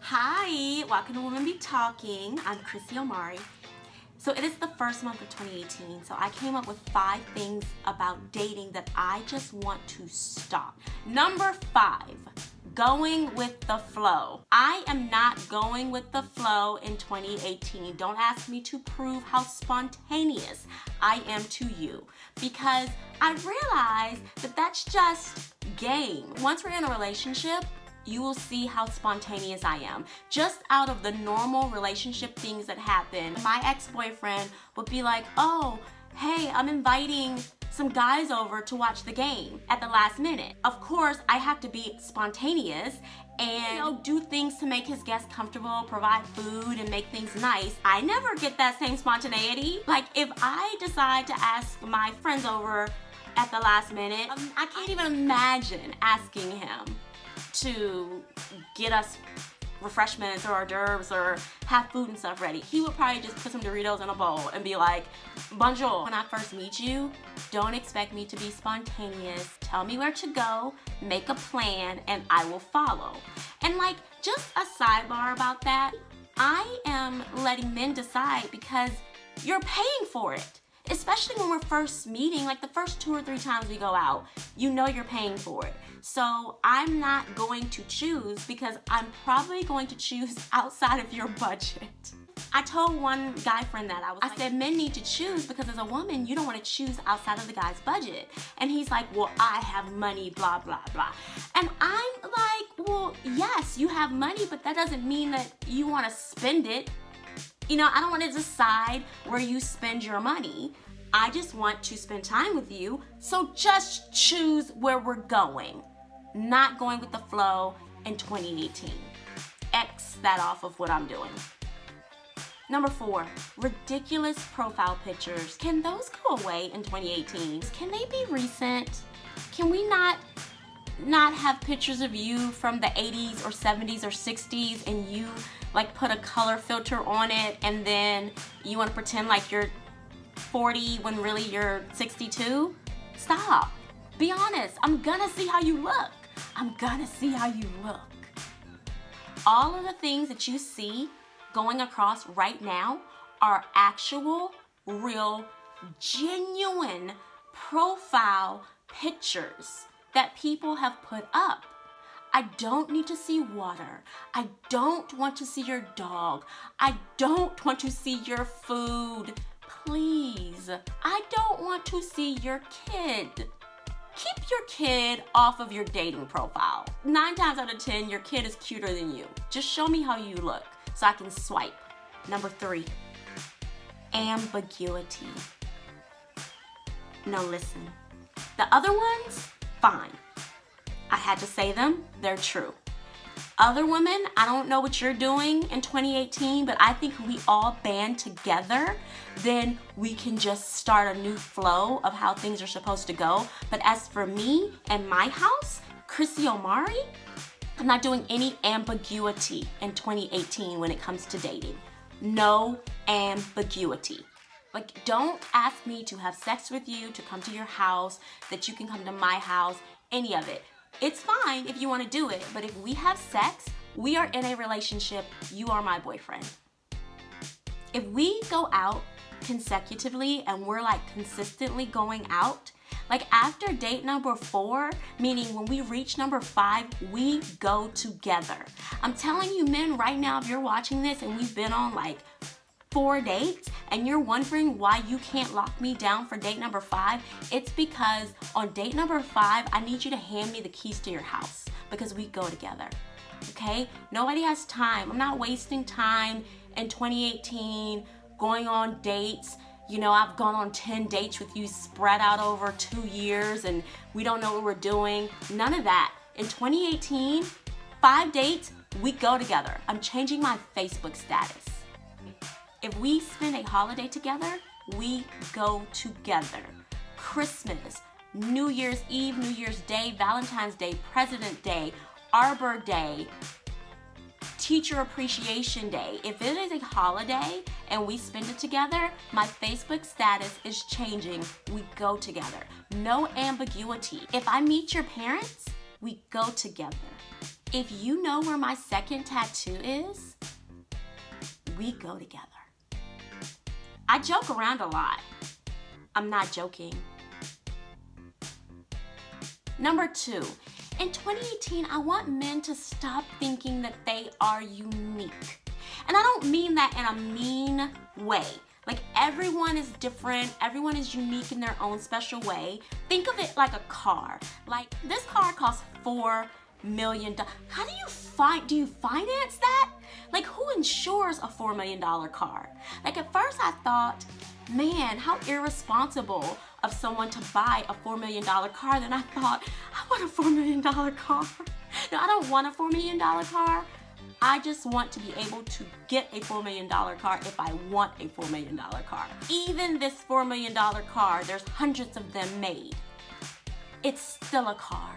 Hi, welcome to Women Be Talking. I'm Chrissy. So it is the first month of 2018, so I came up with 5 things about dating that I just want to stop. Number 5, going with the flow. I am not going with the flow in 2018. Don't ask me to prove how spontaneous I am to you, because I realize that that's just game. Once we're in a relationship, you will see how spontaneous I am. Just out of the normal relationship things that happen, my ex-boyfriend would be like, oh, hey, I'm inviting some guys over to watch the game at the last minute. Of course, I have to be spontaneous and do things to make his guests comfortable, provide food, and make things nice. I never get that same spontaneity. Like, if I decide to ask my friends over at the last minute, I can't even imagine asking him to get us refreshments or hors d'oeuvres or have food and stuff ready. He would probably just put some Doritos in a bowl and be like, bonjour. When I first meet you, don't expect me to be spontaneous. Tell me where to go, make a plan, and I will follow. And like, just a sidebar about that, I am letting men decide because you're paying for it. Especially when we're first meeting, like the first 2 or 3 times we go out, you know you're paying for it. So I'm not going to choose because I'm probably going to choose outside of your budget. I told one guy friend that I said men need to choose because as a woman, you don't want to choose outside of the guy's budget. And he's like, well, I have money, blah, blah, blah. And I'm like, well, yes, you have money, but that doesn't mean that you want to spend it. You know, I don't want to decide where you spend your money. I just want to spend time with you. So just choose where we're going. Not going with the flow in 2018. X that off of what I'm doing. Number 4, ridiculous profile pictures. Can those go away in 2018? Can they be recent? Can we not have pictures of you from the 80s or 70s or 60s and you like put a color filter on it and then you want to pretend like you're 40 when really you're 62? Stop. Be honest. I'm gonna see how you look. I'm gonna see how you look. All of the things that you see going across right now are actual, real, genuine profile pictures that people have put up. I don't need to see water. I don't want to see your dog. I don't want to see your food. Please. I don't want to see your kid. Keep your kid off of your dating profile. 9 times out of 10, your kid is cuter than you. Just show me how you look so I can swipe. Number 3, ambiguity. Now listen, the other ones, fine. I had to say them, they're true. Other women, I don't know what you're doing in 2018, but I think if we all band together, then we can just start a new flow of how things are supposed to go. But as for me and my house, Chrissy Omari, I'm not doing any ambiguity in 2018 when it comes to dating. No ambiguity. Like, don't ask me to have sex with you, to come to your house, that you can come to my house, any of it. It's fine if you want to do it, but if we have sex, we are in a relationship, you are my boyfriend. If we go out consecutively and we're like consistently going out, like after date number 4, meaning when we reach number 5, we go together. I'm telling you men right now, if you're watching this and we've been on like 4 dates and you're wondering why you can't lock me down for date number 5, it's because on date number 5, I need you to hand me the keys to your house because we go together, okay? Nobody has time. I'm not wasting time in 2018 going on dates. You know, I've gone on 10 dates with you spread out over 2 years and we don't know what we're doing. None of that. In 2018, 5 dates, we go together. I'm changing my Facebook status. If we spend a holiday together, we go together. Christmas, New Year's Eve, New Year's Day, Valentine's Day, President's Day, Arbor Day, Teacher Appreciation Day. If it is a holiday and we spend it together, my Facebook status is changing. We go together. No ambiguity. If I meet your parents, we go together. If you know where my second tattoo is, we go together. I joke around a lot. I'm not joking. Number 2, in 2018, I want men to stop thinking that they are unique. And I don't mean that in a mean way. Like, everyone is different, everyone is unique in their own special way. Think of it like a car. Like, this car costs $4 million. How do you finance that? Like, who insures a $4 million car? Like, at first I thought, man, how irresponsible of someone to buy a $4 million car. Then I thought, I want a $4 million car. No, I don't want a $4 million car. I just want to be able to get a $4 million car if I want a $4 million car. Even this $4 million car, there's hundreds of them made. It's still a car.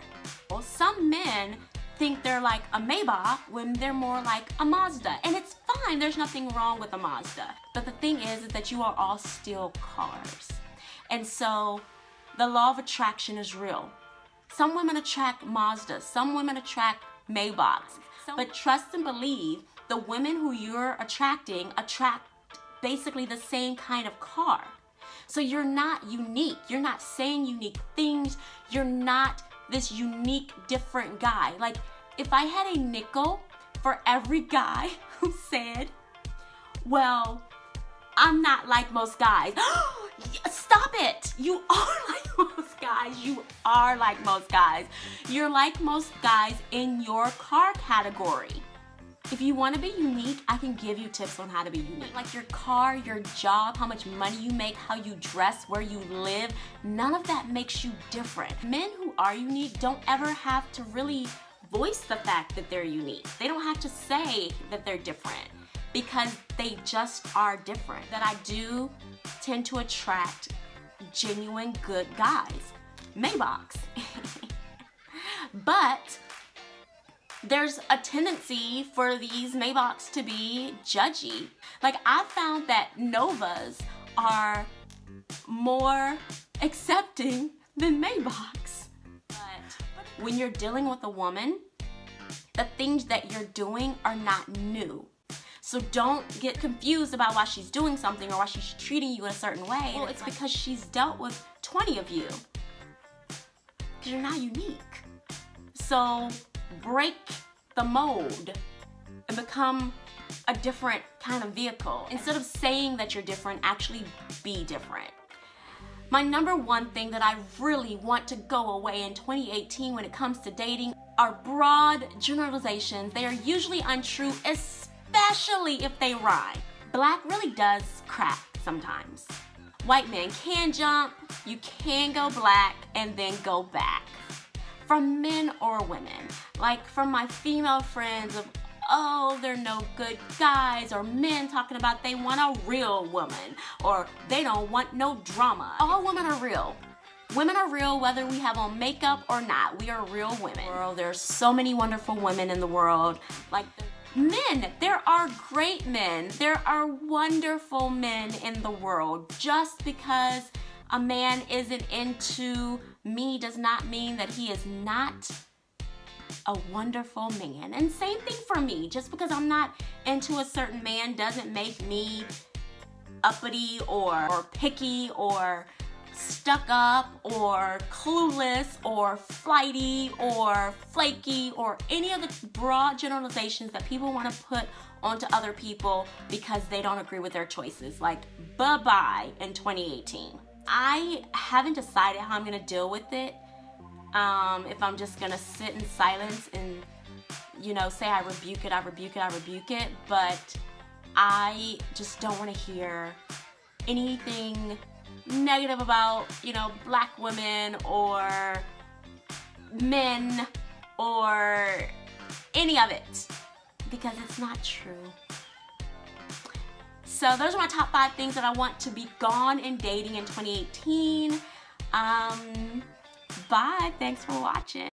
Well, some men think they're like a Maybach when they're more like a Mazda. And it's fine, there's nothing wrong with a Mazda. But the thing is that you are all still cars. And so the law of attraction is real. Some women attract Mazdas, some women attract Maybachs. But trust and believe, the women who you're attracting attract basically the same kind of car. So you're not unique. You're not saying unique things. You're not this unique, different guy. Like, if I had a nickel for every guy who said, well, I'm not like most guys. Stop it. You are like most guys. You are like most guys. You're like most guys in your car category. If you want to be unique, I can give you tips on how to be unique. Like your car, your job, how much money you make, how you dress, where you live, none of that makes you different. Men who are unique don't ever have to really voice the fact that they're unique. They don't have to say that they're different because they just are different. That I do tend to attract genuine good guys, Maybachs. But there's a tendency for these Maybachs to be judgy. Like, I found that Novas are more accepting than Maybachs. But when you're dealing with a woman, the things that you're doing are not new. So don't get confused about why she's doing something or why she's treating you in a certain way. Well, it's because she's dealt with 20 of you. Because you're not unique. So break the mold and become a different kind of vehicle. Instead of saying that you're different, actually be different. My number 1 thing that I really want to go away in 2018 when it comes to dating are broad generalizations. They are usually untrue, especially if they rhyme. Black really does crack sometimes. White men can jump, you can go black and then go back. From men or women. Like from my female friends of, oh, they're no good guys, or men talking about they want a real woman, or they don't want no drama. All women are real. Women are real whether we have on makeup or not. We are real women. There's so many wonderful women in the world. Like men, there are great men. There are wonderful men in the world. Just because a man isn't into me does not mean that he is not a wonderful man. And same thing for me. Just because I'm not into a certain man doesn't make me uppity or picky or stuck up or clueless or flighty or flaky or any of the broad generalizations that people want to put onto other people because they don't agree with their choices. Like, bye-bye in 2018. I haven't decided how I'm going to deal with it. If I'm just going to sit in silence and, you know, say I rebuke it, I rebuke it, I rebuke it. But I just don't want to hear anything negative about, you know, black women or men or any of it, because it's not true. So those are my top 5 things that I want to be gone in dating in 2018. Bye. Thanks for watching.